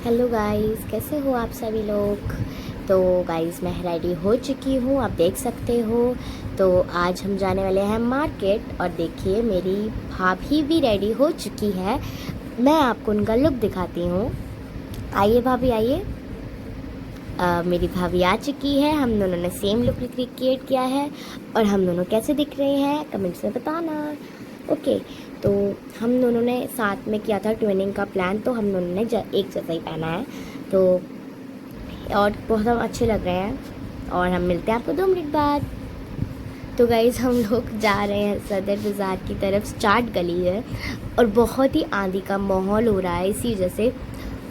Hello guys, कैसे हो आप सभी लोग। तो गाइस मैं रेडी हो चुकी हूँ, आप देख सकते हो। तो आज हम जाने वाले हैं मार्केट और देखिए मेरी भाभी भी रेडी हो चुकी है। मैं आपको उनका लुक दिखाती हूँ। आइए भाभी आइए। मेरी भाभी आ चुकी है। हम दोनों ने सेम लुक क्रिएट किया है और हम दोनों कैसे दिख रहे हैं कमेंट्स में बताना। ओके, तो हम दोनों ने साथ में किया था ट्विनिंग का प्लान, तो हम दोनों ने एक जैसा ही पहना है तो और बहुत हम अच्छे लग रहे हैं। और हम मिलते हैं आपको 2 मिनट बाद। तो गाइज़ हम लोग जा रहे हैं सदर बाज़ार की तरफ। चाट गली है और बहुत ही आंधी का माहौल हो रहा है, इसी वजह से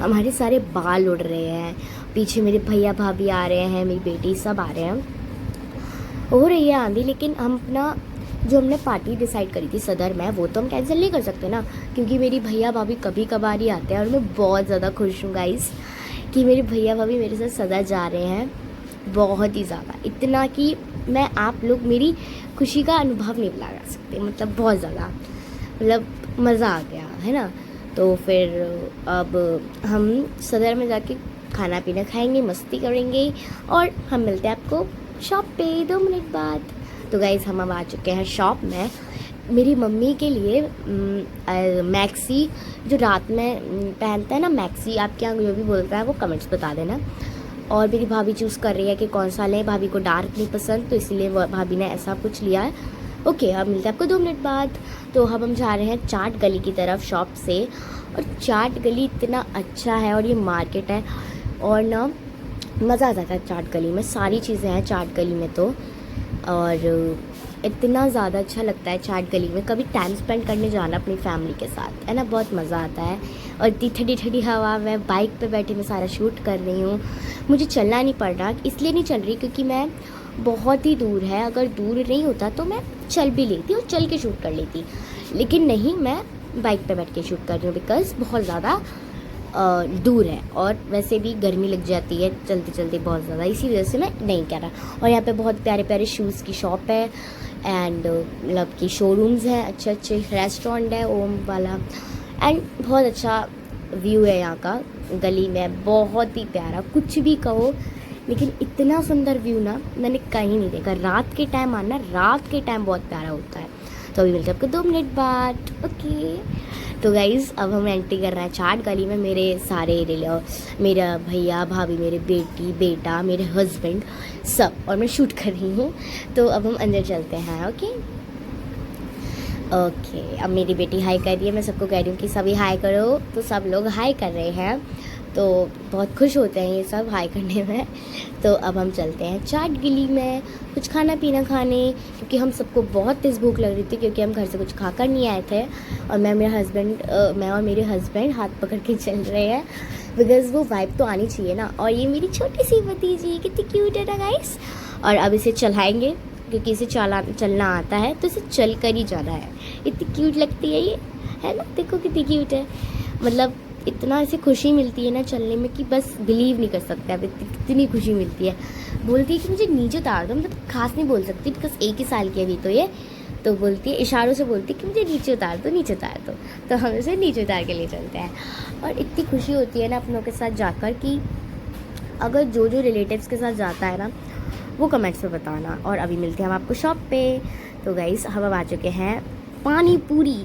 हमारे सारे बाल उड़ रहे हैं। पीछे मेरे भैया भाभी आ रहे हैं, मेरी बेटी सब आ रहे हैं। हो रही है आंधी, लेकिन हम अपना जो हमने पार्टी डिसाइड करी थी सदर में, वो तो हम कैंसिल नहीं कर सकते ना, क्योंकि मेरी भैया भाभी कभी कभार ही आते हैं। और मैं बहुत ज़्यादा खुश हूँ गाइस कि मेरे भैया भाभी मेरे साथ सदर जा रहे हैं। बहुत ही ज़्यादा, इतना कि मैं आप लोग मेरी खुशी का अनुभव नहीं लगा सकते। मतलब बहुत ज़्यादा, मतलब मज़ा आ गया है ना। तो फिर अब हम सदर में जाके खाना पीना खाएंगे, मस्ती करेंगे और हम मिलते हैं आपको शॉप पे 2 मिनट बाद। तो गाइज़ हम अब आ चुके हैं शॉप में। मेरी मम्मी के लिए मैक्सी, जो रात में पहनता है ना मैक्सी, आपके यहाँ जो भी बोलता है वो कमेंट्स बता देना। और मेरी भाभी चूज़ कर रही है कि कौन सा लें। भाभी को डार्क नहीं पसंद, तो इसलिए भाभी ने ऐसा कुछ लिया है। ओके, अब मिलते हैं आपको 2 मिनट बाद। तो अब हम जा रहे हैं चाट गली की तरफ शॉप से। और चाट गली इतना अच्छा है और ये मार्केट है और ना मज़ा आ जाता है चाट गली में। सारी चीज़ें हैं चाट गली में तो, और इतना ज़्यादा अच्छा लगता है चाट गली में। कभी टाइम स्पेंड करने जाना अपनी फैमिली के साथ, है ना, बहुत मज़ा आता है। और इतनी ठंडी ठंडी हवा में बाइक पे बैठे मैं सारा शूट कर रही हूँ। मुझे चलना नहीं पड़ रहा, इसलिए नहीं चल रही क्योंकि मैं बहुत ही दूर है। अगर दूर नहीं होता तो मैं चल भी लेती और चल के शूट कर लेती, लेकिन नहीं, मैं बाइक पे बैठ के शूट कर रही हूँ बिकॉज़ बहुत ज़्यादा दूर है और वैसे भी गर्मी लग जाती है चलते चलते बहुत ज़्यादा, इसी वजह से मैं नहीं कह रहा। और यहाँ पे बहुत प्यारे प्यारे शूज़ की शॉप है एंड मतलब की शोरूम्स हैं, अच्छे अच्छे रेस्टोरेंट है ओम वाला, एंड बहुत अच्छा व्यू है यहाँ का गली में। बहुत ही प्यारा, कुछ भी कहो, लेकिन इतना सुंदर व्यू ना मैंने कहीं नहीं देखा। रात के टाइम आना, रात के टाइम बहुत प्यारा होता है। तो अभी मिलते हैं आपको 2 मिनट बाद। ओके, तो गाइज़ अब हम एंट्री कर रहे हैं चाट गली में। मेरे सारे मेरा भैया भाभी, मेरे बेटी बेटा, मेरे हस्बैंड सब, और मैं शूट कर रही हूँ। तो अब हम अंदर चलते हैं। ओके ओके, अब मेरी बेटी हाई कर रही है। मैं सबको कह रही हूँ कि सभी हाई करो, तो सब लोग हाई कर रहे हैं। तो बहुत खुश होते हैं ये सब हाई करने में। तो अब हम चलते हैं चाट गली में कुछ खाना पीना खाने, क्योंकि हम सबको बहुत तेज़ भूख लग रही थी, क्योंकि हम घर से कुछ खाकर नहीं आए थे। और मैं और मेरे हस्बैंड हाथ पकड़ के चल रहे हैं, बिकॉज़ वो वाइब तो आनी चाहिए ना। और ये मेरी छोटी सी भतीजी कितनी क्यूट है ना गाइस। और अब इसे चलाएँगे क्योंकि इसे चलना आता है, तो इसे चल कर ही जाना है। इतनी क्यूट लगती है ये, है ना, देखो कितनी क्यूट है। मतलब इतना ऐसे खुशी मिलती है ना चलने में कि बस बिलीव नहीं कर सकते आप, इतनी खुशी मिलती है। बोलती है कि मुझे नीचे उतार दो, मतलब खास नहीं बोल सकती बिकॉज 1 ही साल की अभी तो ये, तो बोलती है, इशारों से बोलती है कि मुझे नीचे उतार दो, नीचे उतार दो। तो हम इसे नीचे उतार के ले चलते हैं। और इतनी खुशी होती है ना अपनों के साथ जाकर कि अगर जो रिलेटिव्स के साथ जाता है ना, वो कमेंट्स में बताना। और अभी मिलते हैं हम आपको शॉप पे। तो गाइस हम अब आ चुके हैं पानी पूरी।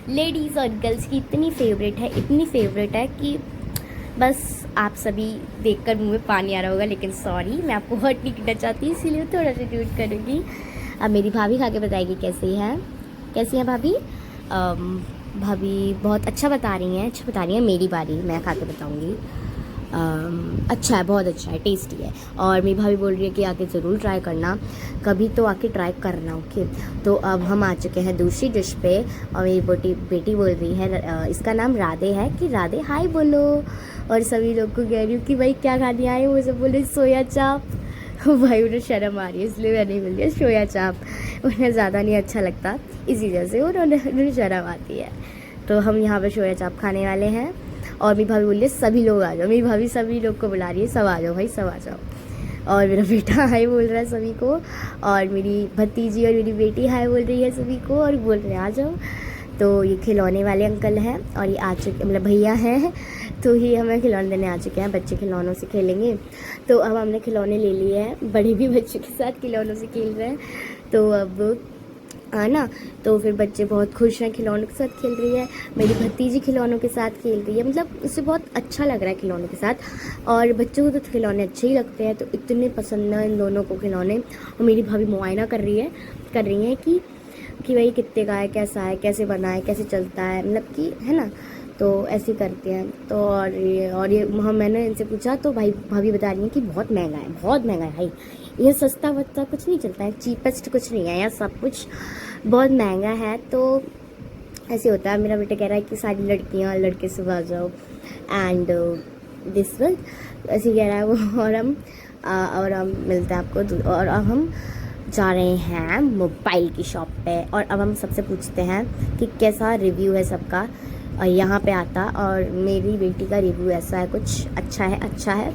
लेडीज़ और गर्ल्स की इतनी फेवरेट है, इतनी फेवरेट है कि बस आप सभी देखकर मुंह में पानी आ रहा होगा, लेकिन सॉरी, मैं आपको हर्ट नहीं करना चाहती, इसीलिए थोड़ा सा ट्यूट करूँगी। अब मेरी भाभी खा के बताएगी कैसी है भाभी। भाभी बहुत अच्छा बता रही हैं। मेरी बारी, मैं खा के बताऊँगी। अच्छा है, बहुत अच्छा है, टेस्टी है। और मेरी भाभी बोल रही है कि आके ज़रूर ट्राई करना, कभी तो आके ट्राई करना। ओके, तो अब हम आ चुके हैं दूसरी डिश पे। और मेरी बेटी बोल रही है, इसका नाम राधे है, कि राधे हाय बोलो। और सभी लोग को कह रही हूँ कि भाई क्या खाने आए हो, वो सब बोले सोया चाप। भाई उन्हें शर्म आ रही है, इसलिए मैंने बोल दिया सोया चाप। उन्हें ज़्यादा नहीं अच्छा लगता, इसी वजह से उन्हें शर्म आती है। तो हम यहाँ पे सोया चाप खाने वाले हैं। और मेरी भाभी बोल रही है सभी लोग आ जाओ। मेरी भाभी सभी लोग को बुला रही है, सब आ जाओ भाई, सब आ जाओ। और मेरा बेटा हाय बोल रहा है सभी को, और मेरी भतीजी और मेरी बेटी हाय बोल रही है सभी को और बोल रहे हैं आ जाओ। तो ये खिलौने वाले अंकल हैं और ये आ चुके, मतलब भैया हैं। तो ही हमें खिलौने देने आ चुके हैं। बच्चे खिलौनों से खेलेंगे, तो अब हमने खिलौने ले लिए हैं। बड़े भी बच्चों के साथ खिलौनों से खेल रहे हैं। तो अब ना, तो फिर बच्चे बहुत खुश हैं, खिलौनों के साथ खेल रही है। मेरी भतीजी खिलौनों के साथ खेल रही है, मतलब उसे बहुत अच्छा लग रहा है खिलौनों के साथ। और बच्चों को तो खिलौने अच्छे ही लगते हैं, तो इतने पसंद है इन दोनों को खिलौने। और मेरी भाभी मुआयना कर रही है कि भाई कितने का है, कैसा है, कैसे बना है, कैसे चलता है, मतलब कि है ना। तो ऐसे करते हैं। तो और ये मैंने इनसे पूछा, तो भाभी बता रही है कि बहुत महंगा है, बहुत महंगा है भाई। ये सस्ता वस्ता कुछ नहीं चलता है, चीपेस्ट कुछ नहीं है यार, सब कुछ बहुत महंगा है। तो ऐसे होता है। मेरा बेटा कह रहा है कि सारी लड़कियां लड़के से आ जाओ एंड दिस वन, ऐसे कह रहा है वो। और हम मिलते हैं आपको। और अब हम जा रहे हैं मोबाइल की शॉप पे, और अब हम सबसे पूछते हैं कि कैसा रिव्यू है सबका यहाँ पे आता। और मेरी बेटी का रिव्यू ऐसा है, कुछ अच्छा है।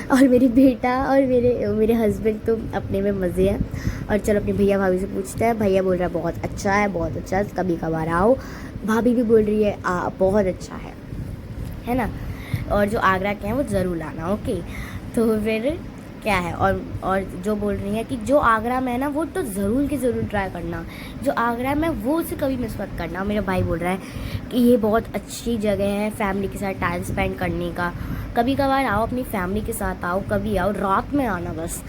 और मेरी बेटा और मेरे हस्बैंड तो अपने में मज़े हैं। और चलो अपने भैया भाभी से पूछते हैं। भैया बोल रहा है बहुत अच्छा है, कभी कभार आओ। भाभी भी बोल रही है बहुत अच्छा है ना। और जो आगरा के हैं वो ज़रूर लाना, ओके। तो फिर क्या है, और जो बोल रही है कि जो आगरा में है ना वो तो ज़रूर की ज़रूर ट्राई करना, जो आगरा में वो उसे कभी मिस मत करना। मेरा भाई बोल रहा है कि ये बहुत अच्छी जगह है फैमिली के साथ टाइम स्पेंड करने का। कभी कभार आओ, अपनी फैमिली के साथ आओ, कभी आओ, रात में आना बस।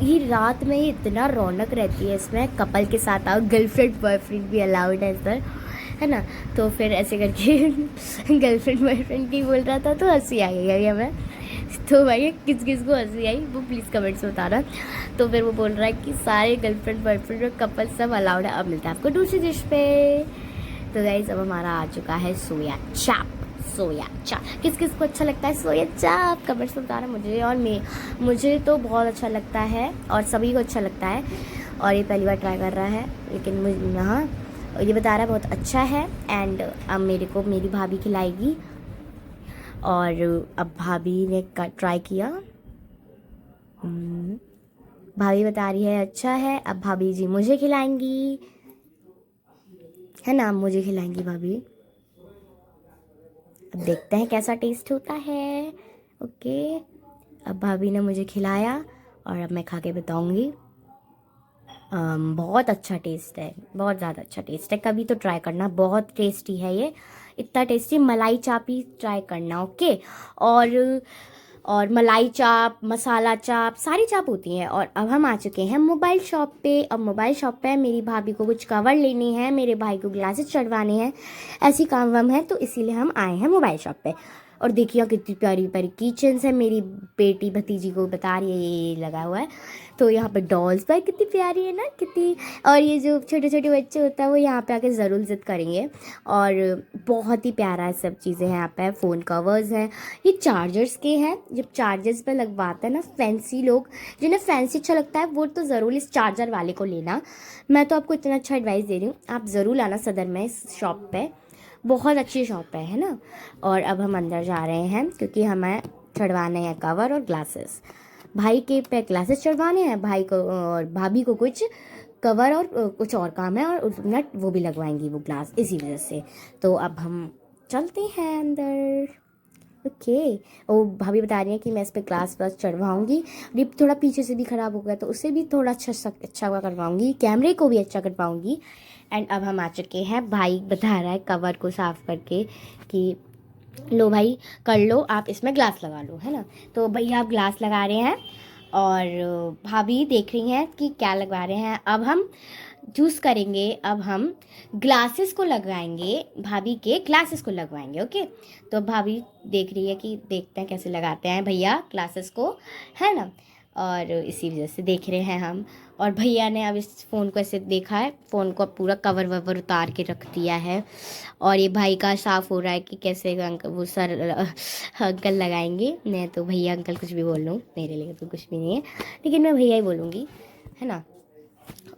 ये रात में ही इतना रौनक रहती है इसमें। कपल के साथ आओ, गर्लफ्रेंड बॉयफ्रेंड भी अलाउड है सर, है ना। तो फिर ऐसे करके गर्लफ्रेंड बॉयफ्रेंड की बोल रहा था, तो हंसी आ गई हमें। तो भाई किस किस को हंसी आई वो प्लीज़ कमेंट्स में बताना। तो फिर वो बोल रहा है कि सारे गर्लफ्रेंड बॉयफ्रेंड और कपल सब अलाउड है। अब मिलता है आपको दूसरी डिश पे। तो गाइस अब हमारा आ चुका है सोया चाप। किस किस को अच्छा लगता है सोया चाप, कमेंट्स में बताना मुझे। और मुझे तो बहुत अच्छा लगता है और सभी को अच्छा लगता है। और ये पहली बार ट्राई कर रहा है, लेकिन मुझे हाँ ये बता रहा है बहुत अच्छा है। एंड अब मेरे को मेरी भाभी खिलाएगी। और अब भाभी ने ट्राई किया, भाभी बता रही है अच्छा है। अब भाभी जी मुझे खिलाएंगी, है ना, मुझे खिलाएंगी भाभी। अब देखते हैं कैसा टेस्ट होता है। ओके, अब भाभी ने मुझे खिलाया और अब मैं खा के बताऊंगी। बहुत अच्छा टेस्ट है, बहुत ज़्यादा अच्छा टेस्ट है। कभी तो ट्राई करना, बहुत टेस्टी है ये, इतना टेस्टी। मलाई चाप ही ट्राई करना, ओके। और मलाई चाप, मसाला चाप, सारी चाप होती हैं। और अब हम आ चुके हैं मोबाइल शॉप पे। अब मोबाइल शॉप पे मेरी भाभी को कुछ कवर लेनी है, मेरे भाई को ग्लासेस चढ़वाने हैं, ऐसी काम वाम है, तो इसीलिए हम आए हैं मोबाइल शॉप पे। और देखिए कितनी प्यारी प्यारी किचन्स है। मेरी बेटी भतीजी को बता रही है ये लगा हुआ है। तो यहाँ पे डॉल्स पर कितनी प्यारी है ना, कितनी। और ये जो छोटे छोटे बच्चे होता है वो यहाँ पे आके ज़रूर जिद करेंगे। और बहुत ही प्यारा है सब चीज़ें हैं यहाँ पे। फ़ोन कवर्स हैं, ये चार्जर्स के हैं। जब चार्जर्स पे लगवाते हैं ना फैंसी लोग, जिन्हें फैंसी अच्छा लगता है वो तो ज़रूर इस चार्जर वाले को लेना। मैं तो आपको इतना अच्छा एडवाइस दे रही हूँ, आप ज़रूर लाना सदर में इस शॉप पे, बहुत अच्छी शॉप है ना। और अब हम अंदर जा रहे हैं क्योंकि हमें चढ़वाने हैं कवर और ग्लासेस। भाई के पे ग्लासेस चढ़वाने हैं, भाई को और भाभी को कुछ कवर और कुछ और काम है, और नट वो भी लगवाएंगी वो ग्लास, इसी वजह से। तो अब हम चलते हैं अंदर, ओके। वो भाभी बता रही है कि मैं इस पर ग्लास व्लास चढ़वाऊँगी। रिप थोड़ा पीछे से भी ख़राब हो गया तो उसे भी थोड़ा अच्छा करवाऊँगी, कैमरे को भी अच्छा करवाऊँगी। एंड अब हम आ चुके हैं, भाई बता रहा है कवर को साफ़ करके कि लो भाई कर लो, आप इसमें ग्लास लगा लो, है ना। तो भैया आप ग्लास लगा रहे हैं और भाभी देख रही हैं कि क्या लगवा रहे हैं। अब हम चूज़ करेंगे, अब हम ग्लासेस को लगाएंगे, भाभी के ग्लासेस को लगवाएंगे, ओके। तो भाभी देख रही है कि देखते हैं कैसे लगाते हैं भैया ग्लासेस को, है ना। और इसी वजह से देख रहे हैं हम। और भैया ने अब इस फ़ोन को ऐसे देखा है, फ़ोन को पूरा कवर ववर उतार के रख दिया है। और ये भाई का साफ़ हो रहा है कि कैसे अंकल वो सर अंकल लगाएंगे। मैं तो भैया अंकल कुछ भी बोल लूँ, मेरे लिए तो कुछ भी नहीं है, लेकिन मैं भैया ही बोलूँगी, है ना।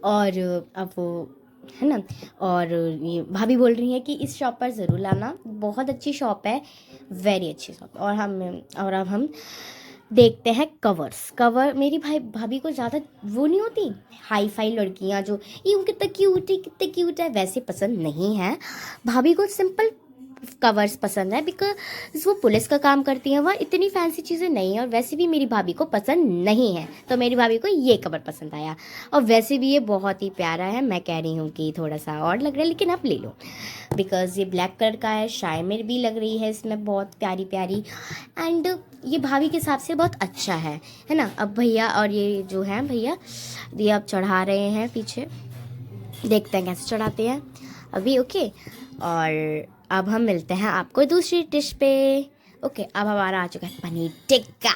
और अब वो, है ना। और ये भाभी बोल रही है कि इस शॉप पर ज़रूर लाना, बहुत अच्छी शॉप है, वेरी अच्छी शॉप। और अब हम देखते हैं कवर। मेरी भाभी को ज़्यादा वो नहीं होती हाई फाई लड़कियां जो ये कितना क्यूट है, कितने क्यूट है, वैसे पसंद नहीं है। भाभी को सिंपल कवर्स पसंद है, बिकॉज वो पुलिस का काम करती हैं, वह इतनी फैंसी चीज़ें नहीं है, और वैसे भी मेरी भाभी को पसंद नहीं है, तो मेरी भाभी को ये कवर पसंद आया। और वैसे भी ये बहुत ही प्यारा है, मैं कह रही हूँ कि थोड़ा सा और लग रहा है, लेकिन आप ले लो, बिकॉज़ ये ब्लैक कलर का है, शाइमर भी लग रही है इसमें बहुत प्यारी प्यारी, एंड ये भाभी के हिसाब से बहुत अच्छा है ना। अब भैया और ये जो है भैया, ये अब चढ़ा रहे हैं पीछे, देखते हैं कैसे चढ़ाते हैं अभी। ओके, और अब हम मिलते हैं आपको दूसरी डिश पे। ओके, अब हमारा आ चुका है पनीर टिक्का।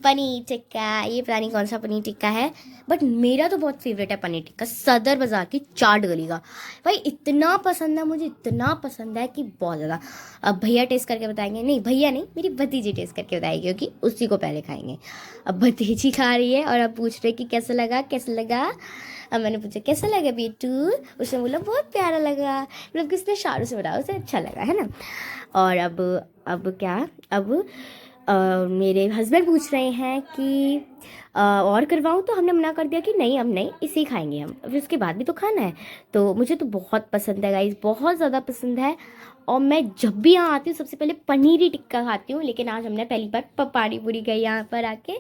पनीर टिक्का, ये पता नहीं कौन सा पनीर टिक्का है, बट मेरा तो बहुत फेवरेट है पनीर टिक्का, सदर बाज़ार की चाट गली का। भाई इतना पसंद है मुझे, इतना पसंद है कि बहुत ज़्यादा। अब भैया टेस्ट करके बताएंगे, नहीं भैया नहीं, मेरी भतीजी टेस्ट करके बताएगी, क्योंकि उसी को पहले खाएंगे। अब भतीजी खा रही है और अब पूछ रहे कि कैसा लगा कैसा लगा। अब मैंने पूछा कैसा लगा बेटू, उसने बोला बहुत प्यारा लगा, मतलब किसने शाहरुख से बताया, उसे अच्छा लगा, है ना। और अब क्या, अब मेरे हस्बैंड पूछ रहे हैं कि और करवाऊँ, तो हमने मना कर दिया कि नहीं, अब नहीं, इसे ही खाएंगे हम, फिर उसके बाद भी तो खाना है। तो मुझे तो बहुत पसंद है गाइस, बहुत ज़्यादा पसंद है, और मैं जब भी यहाँ आती हूँ सबसे पहले पनीर ही टिक्का खाती हूँ। लेकिन आज हमने पहली बार पानी पूरी गई यहाँ पर आके,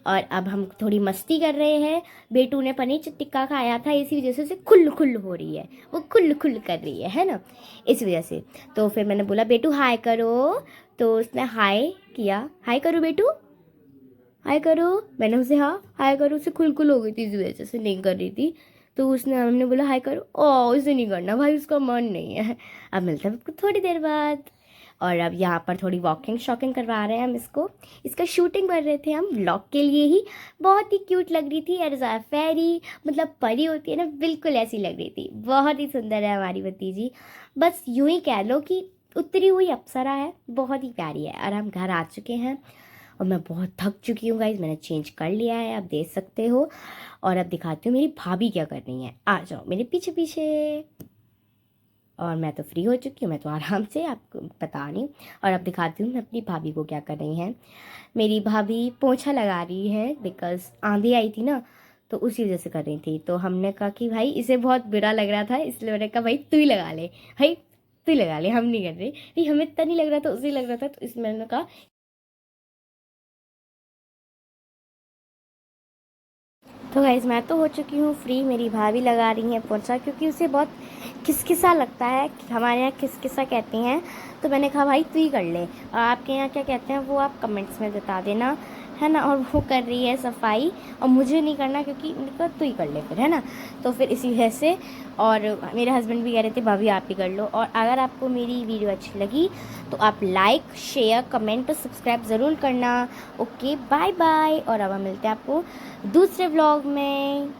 और अब हम थोड़ी मस्ती कर रहे हैं। बेटू ने पनीर टिक्का खाया था, इसी वजह से उसे खुल्ल खुल्ल हो रही है, वो खुल्ल खुल्ल कर रही है ना, इस वजह से। तो फिर मैंने बोला बेटू हाय करो, तो उसने हाय किया, हाय करो बेटू, हाय करो। मैंने उसे हाय करो, उसे खुल हो गई थी, इस वजह से नहीं कर रही थी। तो उसने, हमने बोला हाय करो, ओ उसे नहीं करना भाई, उसका मन नहीं है। अब मिलता है आपको थोड़ी देर बाद। और अब यहाँ पर थोड़ी वॉकिंग शॉकिंग करवा रहे हैं हम इसको, इसका शूटिंग कर रहे थे हम व्लॉग के लिए ही। बहुत ही क्यूट लग रही थी, एज अ फेरी, मतलब परी होती है ना, बिल्कुल ऐसी लग रही थी। बहुत ही सुंदर है हमारी भतीजी, बस यूं ही कह लो कि उतरी हुई अप्सरा है, बहुत ही प्यारी है। और हम घर आ चुके हैं और मैं बहुत थक चुकी हूँ गाइज, मैंने चेंज कर लिया है, आप देख सकते हो। और अब दिखाती हूँ मेरी भाभी क्या कर रही हैं, आ जाओ मेरे पीछे पीछे। और मैं तो फ्री हो चुकी हूँ, मैं तो आराम से आपको बता रही हूँ। और अब दिखाती हूँ मैं अपनी भाभी को क्या कर रही हैं। मेरी भाभी पोछा लगा रही है, बिकॉज आंधी आई थी ना, तो उसी वजह से कर रही थी। तो हमने कहा कि भाई इसे बहुत बुरा लग रहा था, इसलिए मैंने कहा भाई तू ही लगा ले, भाई तू ही लगा ले, हम नहीं कर रहे। नहीं हमें इतना नहीं लग रहा था, उसे लग रहा था, तो इसमें मैंने कहा। तो गाइज़ मैं तो हो चुकी हूँ फ्री, मेरी भाभी लगा रही हैं पोंछा, क्योंकि उसे बहुत खिसखिसा लगता है, हमारे यहाँ खिसखिसा कहती हैं। तो मैंने कहा भाई तू ही कर ले, और आपके यहाँ क्या कहते हैं वो आप कमेंट्स में बता देना, है ना। और वो कर रही है सफाई, और मुझे नहीं करना, क्योंकि मैंने कहा तू ही कर ले फिर, है ना। तो फिर इसी वजह से, और मेरे हस्बैंड भी कह रहे थे भाभी आप ही कर लो। और अगर आपको मेरी वीडियो अच्छी लगी तो आप लाइक शेयर कमेंट और सब्सक्राइब ज़रूर करना। ओके बाय बाय, और अब हम मिलते हैं आपको दूसरे व्लॉग में।